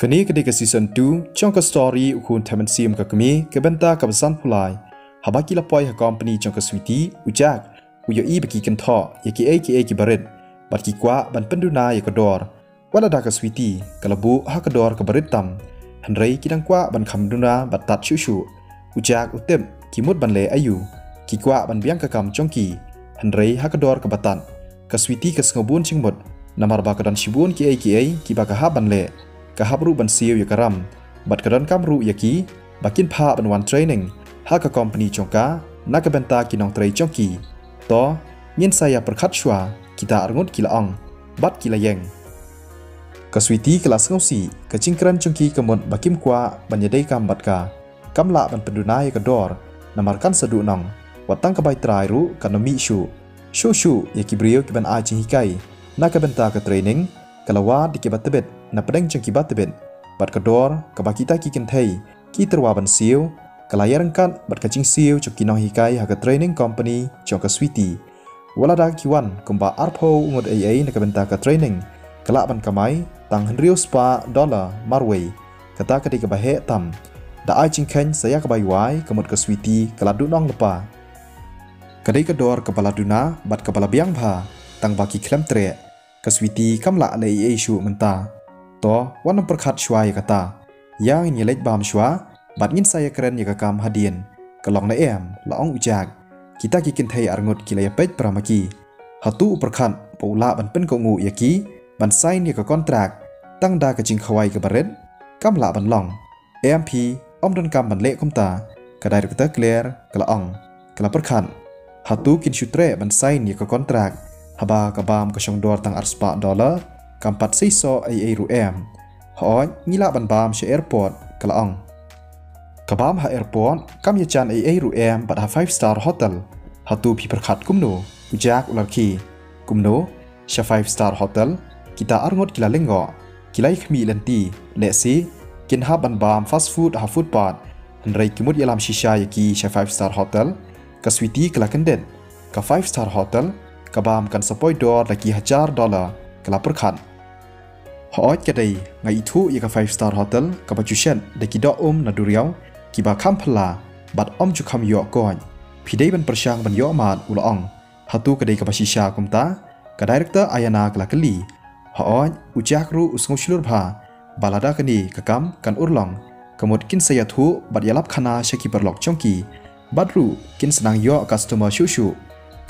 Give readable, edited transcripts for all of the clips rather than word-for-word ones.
Kini ketika season 2, jangka story ukun teman sim ke kami kebenta kebesan pulai. Habaki lapoi ha company jangka sweetie ujak uyoi bagi kentho yaki barit bat ki kwa ban penduna ya kedor. Wala da ke sweetie kalabu ha kedor ke barit tam. Henrei kidang kwa ban kamduna bat tat shushu. Ujak utem kimut ban le ayu. Ki kwa ban biang ke kam jongki. Henrei ha kedor ke batan. Ke sweetie ke sengobun cingmut. Namar ba kedan shibun ki ba ka ha ban le. Kahabru ban siu ya karam, bat kadan kamru yaki, bakin pa ban wan training, haka company jongka, nak benta kinong tray jongki. To, nyen saya perkat shua, kita arngut kila ong, bat kila yeng. Kaswiti kelas ngausi, kecingkran jongki kemut bakim kwa ban yadai kam bat ka, kamla ban pendunai kedor, namarkan sedu nong, watang kebai trai ru kanomi shu. Shu yaki brio kiban aji hikai, nak benta ke training, kalawa dikibat tebet, na pedang jengki bat tebet, bat kedor, kabakita ki kentai, ki terwaban siu, kalayaran kan bat kacing siu cok kinong hikai haga training company jongka sweetie. Walada kiwan kumba arpo ngod na kabenta ka training, kalaban kamai, tang henrio spa dollar marway, kata ketika bahe tam, da ai jingken saya kabaywai kemut ka sweetie kaladu nong lepa. Kadai kedor kepala duna, bat kepala biang bha, tang baki klem tre, ka sweetie kamla le shu menta. To, wan perkat shua ya kata. Yang ini lek bam shua, bat ngin saya keren ya kakam hadian. Kalong na laong ujak. Kita kikin thai arngut kila ya pej pramaki. Hatu perkat, paula ban pen kongu yaki, ban sign ya ka kontrak. Tang da kajing khawai ke baret, kam la ban long. AMP, om dan kam ban lek kumta. Kadai rekta clear, kalaong. Kala perkat. Hatu kin syutre ban sign ya ka kontrak. Haba kabam kasyong dor tang arspa dollar, kampat siso ru Hoi ngila ban bam she airport kalaong. Kabam ha airport kam ya chan ru bat ha 5-star hotel. Hatu pi perkhat kumno ujak ularki. Kumno sha 5-star hotel kita arngot kila lenggo. Kilai khmi lenti lesi kin ha ban bam fast food ha food part. Henrei kimut yalam shisha yaki sha 5-star hotel. Ka sweetie kala kendet. Ka 5-star hotel kabam kan sepoi dor lagi $1,000 kala perkhat. Hoi kadai ngai itu ya ka 5-star hotel ka bajushen de ki do na duriau ki ba kampala bat om ju kam yo kon. Pidai ban persyang ban yo mat ulaong. Hatu kadai ka basisha kumta ka director ayana kala keli. Hoi ujak ru usngu shulur bha balada kani ka kam kan urlong. Kamut kin saya thu bat yalap khana shaki perlok chongki. Badru kin senang yo customer shushu.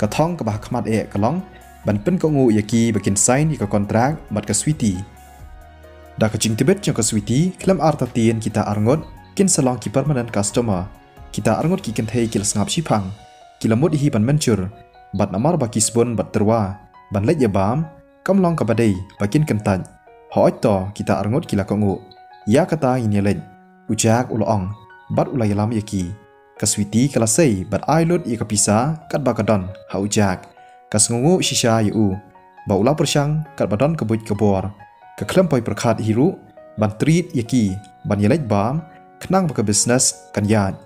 Kathong kabah khamat kalong ban pen kongu yaki bakin sign ka kontrak bat ka sweetie. Da kacing tibet jong ka sweetie klam artatien kita arngot kin salong ki permanent customer. Kita arngot ki kenthei kil sangap sipang. Kilamut hi ban mencur bat namar baki sbon bat terwa ban let ya bam kamlong ka badai bakin kentan. Hoi to kita arngot kila kongu. Ya kata ini lej ujak ulaong bat ulai lam yaki. Ka sweetie kala sei bat ailut ya kapisa kat bakadon ha ujak. Kas ngungu shisha yu ba ula persyang kat badon kebut kebor. Ka klempoi perkhat hiru ban treat yaki ban yelej bam kenang baka business kan yad.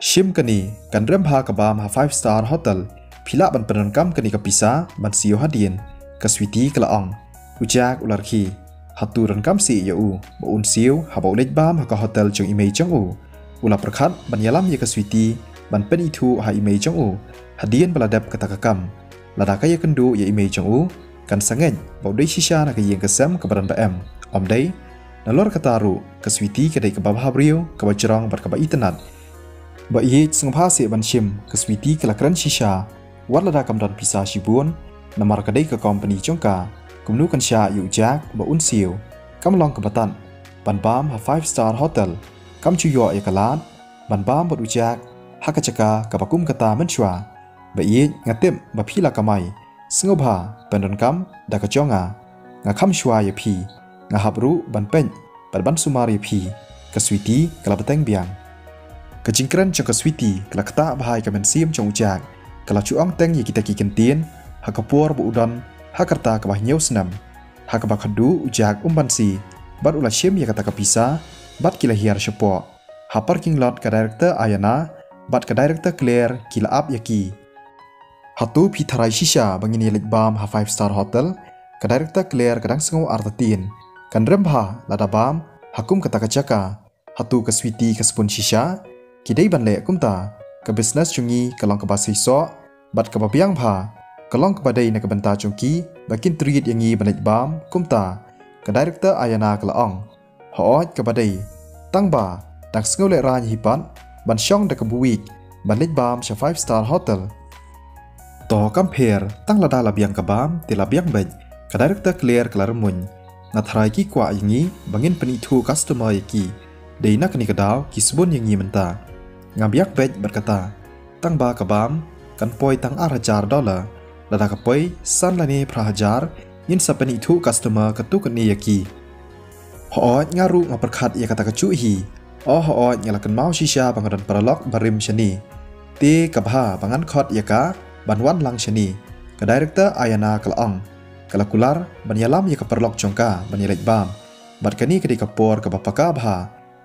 Shim kani kan remha ka bam ha 5-star hotel pila ban penangkam kani kapisa ban siyo hadien. Ka sweetie kala ong ujak ularki hatu rankam si yu ba un siyo ha ba ulej bam ha ka hotel jong imei jong u. Ula perkhat ban yalam ya ka sweetie ban pen itu ha imei jong u hadien baladap kata kakam lada kaya kendu ya imei jong u kan sangen bau dei shisha na kayeng kesem ke badan bam om dei nalor kataru ka sweetie kedai ke babha brio ke bajrong bat ka ba internet ba ye sengpha se ban shim ka sweetie kala kran shisha wat lada kam dan pisa shibun namar kedai ke company jongka kumnu kan sha yu jak ba un siu kam long ke batan ban bam ha 5-star hotel kam chu yo ya kalat ban bam bat ujak hakachaka ka bakum kata menchwa ba ye ngatem ba phila kamai sengobha pendon kam da ka jonga nga kham shwa ya phi nga habru ban pen ban sumar ya phi ka sweetie kala bateng biang ka jingkran cha ka sweetie kala kata bahai ka men sim chong ujak kala chuang teng ye kita ki kentien ha ka por bu udon ha karta ka bah nyau snam ha ka ba khadu ujak umbansi bat ula shem ya kata ka pisa bat kila hiar syapo ha parking lot ka director ayana bat ka director clear kila up yaki. Hatu pi tharai shisha bangini lek bam ha 5-star hotel ka director clear kadang sengu artatin kan rembha lada bam hakum kata kacaka hatu ke switi ke spun shisha kidai ban le kumta ke business chungi kalong ke basi so bat ke babiang bha kalong ke badai na ke benta chungki bakin treat yangi banit bam kumta ke director ayana ke laong hoot ke badai tangba dak ngole ran hipan ban syong de ke buik banit bam sha 5-star hotel to compare tang lada labiang ke bam ti labiang bej ke director clear kelar mun natrai ki kwa yangi bangin penitu customer yaki Dei nak ni kedau kisbun yang ngi menta ngabiak bej berkata tang ba kabam kan poi tang $1,000 lada ka poi san lani prahajar yin sapani thu customer ketu ni yaki ho ngaru ngaperkhat ya kata kecu hi ho nyalakan mau shisha bangadan paralok barim shani ti kabha bangan khot yaka banwan lang shani ka director ayana kalong kalakular banyalam ya kaperlok chongka banyelek bam barkani kedi kapor ka bapaka bha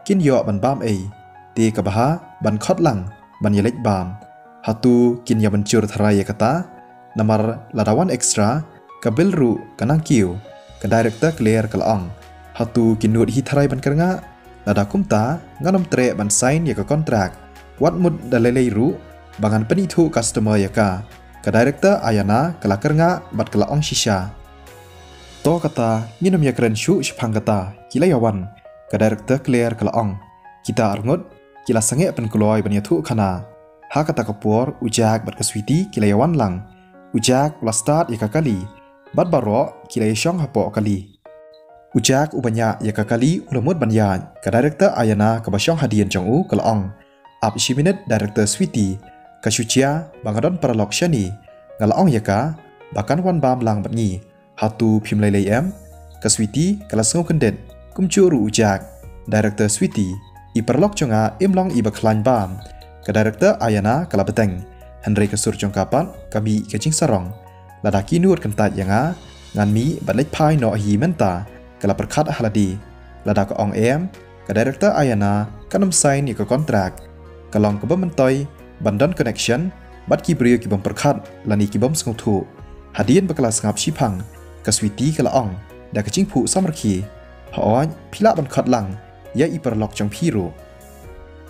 kin yo ban bam ti kabaha ban khot lang ban yelek bam hatu kin ya bancur tharai kata namar ladawan extra kabil ru kanang kiu ka director clear kalong hatu kin nut hi tharai ban karnga lada kumta nganom tre ban sign ya ka kontrak wat mud dalelei ru bangan penitu customer ya ka director ayana kala karnga bat kala ong shisha to kata nginom ya kren shu shpang kata kilayawan ke director clear kalaong kita arngut kila sange pen kuloi banya thu khana ha kata kapur ujak bat kaswiti kilayawan lang ujak la start ya kali bat baro kila yashong hapo kali ujak ubanya ya kali ulamut banya ke director ayana ke basyong hadian jongu kalaong ap shiminit director switi kasucia bangadon paralok shani ngalaong yaka bahkan wan bam lang batngi hatu phimlei em kaswiti kala sngo kendet kumcuru ujak director switi iperlok chonga imlong ibaklan bam ke director ayana kala beteng Henry kasur chongkapat kami kecing sarong ladaki nuot kentat yanga ngan mi batlek pai no hi menta kala perkhat haladi lada ka ong em ke director ayana kanam sign ke kontrak kalong ke bementoi bandon connection bat ki brio ki bom perkhat lani ki bom snguthu hadian bakala ngap shipang kaswiti kala ong da kecing phu samarki hooj pila ban khat lang ya iperlok chong phiru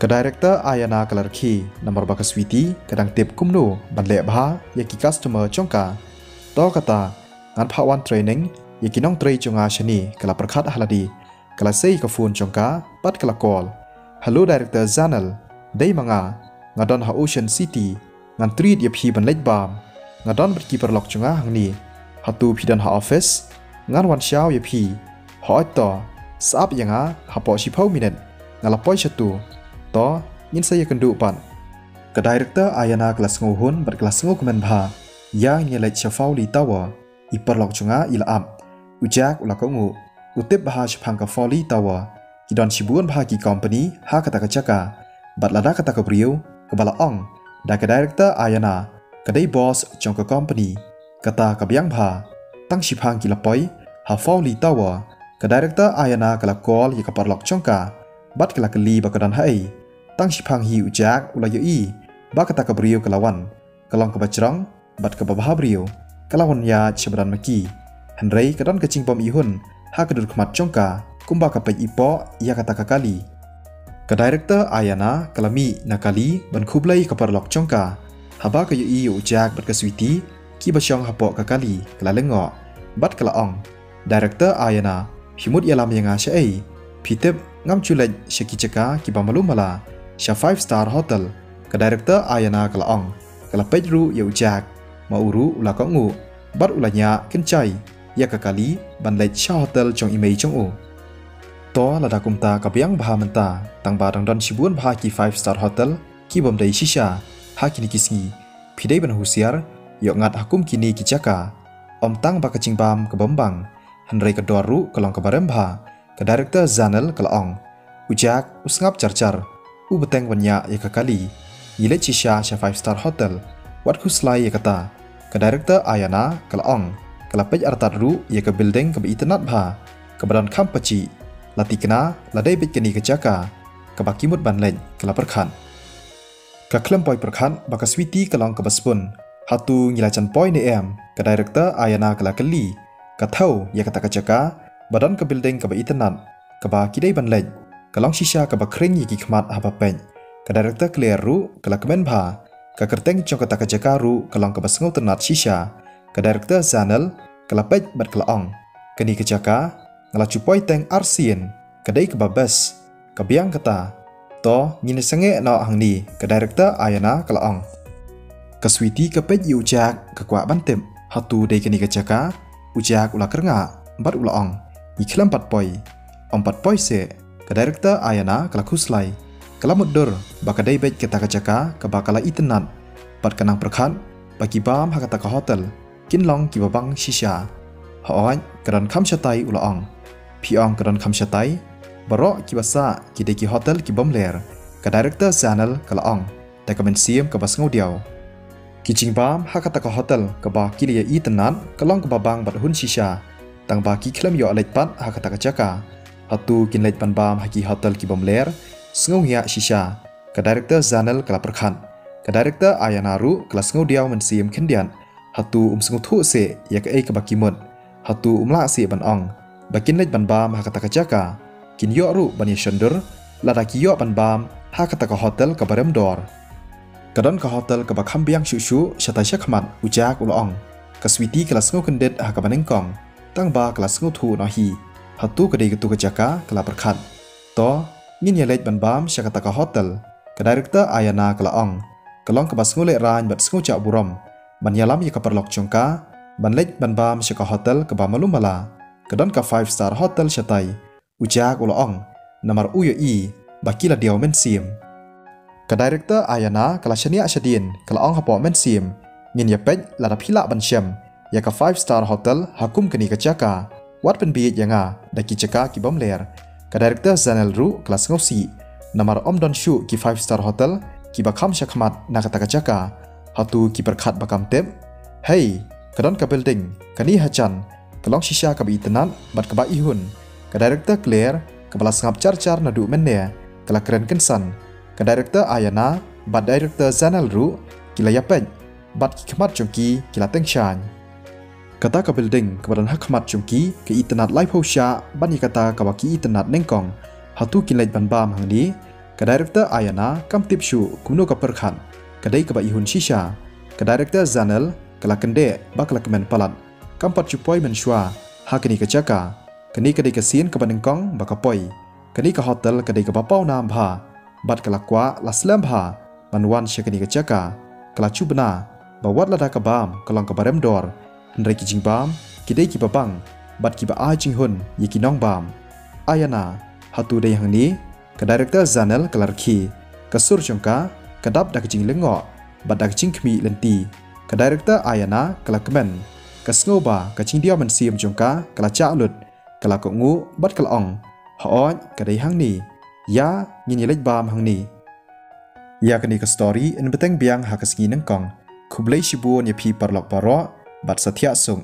ke director ayana kalarki nomor bakaswiti kadang tip kumnu ban le bha ya ki customer chongka to kata ngan phawan training ya ki nong trei chonga shani kala perkhat haladi kala sei ka phone chongka pat kala call hello director zanal dei manga ngadon ha ocean city ngan treat ya phi ban lek bam ngadon bat ki perlok chonga hangni hatu phidan ha office ngan wan xiao ya phi hỏi to sap yanga hapo shipau minute ngalapoi chatu to nyin saya kendu pan ke director ayana kelas ngohun ber kelas ngo kemen bha ya nyelek chafau li tawa iperlok chunga ila ap ujak ula kongu utip bha shphang ka foli tawa kidon shibun bha ki company ha kata kachaka bat lada kata ka brio ke bala ong da ke director ayana kedai boss chong ka company kata ka biang bha tang shiphang ki lapoi ha foli tawa ke director ayana kala call ya kaparlok chongka bat kala keli bakadan hai tang shipang hi ujak ula yoi ba kata ka brio kalawan kalong ka bacrong bat ka babah brio kalawan ya chebran maki Henry kadon kecing bom ihun ha kedur khmat chongka kumba ka pe ipo ya kata ka kali ke director ayana kalami nakali ban khublai kaparlok chongka haba ka yoi ujak bat ka switi ki basyong hapo ka kali kala lengo bat kala ong director ayana himut yalam yang asyai pitep ngam chulaj shaki chaka ki bamalu mala sha 5-star hotel ke director ayana kalaong kala pejru ya ujak mauru ula kongu bar ulanya kencai ya kakali ban lej sha hotel chong imei chong u to lada kumta kabyang bha menta tang barang don shibun bha ki 5-star hotel ki bom dai shisha ha kini kisngi phidei ban husiar yo ngat hakum kini ki chaka om tang ba kaching bam ke bombang Henry kedoru kalong ke barembha ke director zanel kalaong ujak usngap carcar u beteng wanya ya kakali yile chisha sha 5-star hotel wat khuslai ya kata ke director ayana kalaong kalapej artat ru ya ke building ke internet bha ke badan kampachi latikna ladai bet keni ke jaka ke bakimut banlej kala perkhan ka klem poi perkhan bakaswiti kalong ke baspun hatu ngilachan poi ne em ke director ayana kala kali kathau ya kata kacaka badan ke building ke ba itenan ke ba kidai ban lej kalong shisha ke ba kring yiki khmat haba pen ke director clear ru ke la kemen bha ke kerteng chong ke ta ke jaka ru kalong ke ba sngau tenat shisha ke director zanel ke la pej bat ke la ong ke ni ke jaka ngala chupoi teng arsien ke dai ke ba bes ke biang kata to ngine senge no hang ni ke director ayana ke la ong ke switi ke pej yu jak ke kwa bantem hatu dai ke ni ke jaka ujak ula kernga bat ula ong ni khlam pat poi se ke director ayana kala khuslai kala mudur bakadai bet kita kajaka ke bakala itenan pat kanang perkhan baki bam hakata ka hotel kinlong ki babang shisha hawan karan kham shatai ula ong piong karan kham shatai baro ki basa ki de ki hotel ki bomler ke director channel kala ong ta kamen siam ke basngau diau ki jingbam hakata ka hotel ke ba ki le itenan kalong ke babang bat hun shisha tang ba ki khlam yo alait pat hakata kajaka hatu kin leit ban bam haki hotel ki bomler sngau hia shisha ke director zanel kala perkhan ke director ayanaru kala sngau diau men siam khendian hatu sngau thu se yak ei ke bakimon hatu umla se ban ong bakin leit ban bam hakata kajaka kin yo ru ban yeshandur lada ki yo ban bam hakata ka hotel ke barem dor kadon ka hotel ke bakham biang shu shatai shakhmat ujak ulong ke switi kala sngau kendet hakabaneng kong tang ba kala sngau thu no hi hatu kedai ketu kejaka kala perkhat to ngin ya leit ban bam syakata ka hotel ke director ayana kala ong kalong ke bas ngule ran bat sngau cha buram ban yalam ya ka perlok chongka ban leit ban bam syaka hotel ke ba malum mala kedon ka 5 star hotel shatai ujak ulo ong namar uyo i bakila diaw men sim ke director ayana kala shania shadin kala ong hapo men sim ngin ya pej la phila ban syam ya ka 5 star hotel hakum keni kejaka wat pen biit yanga daki jaka ki bomler ke director zanel ru kelas ngosi namar om don shu ki 5 star hotel ki bakham shakhmat nakata jaka hatu ki perkhat bakam tep hey kadon ka building kani hachan kalong shisha ka bi tenan bat ka ba ihun ke director clear ke balas ngap char na du menne kala keren kensan ke director ayana bat director zanel ru ki la yapej bat ki khmat chongki ki la tengshan kata ka building kebadan hakmat chungki ke itenat live hosha bani kata kawaki itenat nengkong hatu kinlait ban bam hangni ke director ayana kam tipshu kumno ka perkhan kadai ka ba ihun shisha ke director zanel kala kende bakla kemen palat kampat chupoi men shwa hakini ka jaka kani kadai ka sin ka banengkong bakapoi kani ka hotel kadai ka bapau nam bha bat kala kwa laslam bha banwan shakani ka jaka kala chubna bawat lada ka bam kalong ka barem dor Henry ki jingbam kidai ki babang bat ki ba a jinghun yiki nong bam ayana hatu dei hangni ke director zanel kalarki kasur chongka kadap dak jing lengo bat dak jing khmi lenti ke director ayana kalakmen kasngoba ka jingdia man siam chongka kala cha lut kala ko ngu bat kala ong haon kadai hangni ya ngin yelej bam hangni ya kani ka story in beteng biang hakasgi nengkong khublei shibun ya phi parlok paro bat satya sung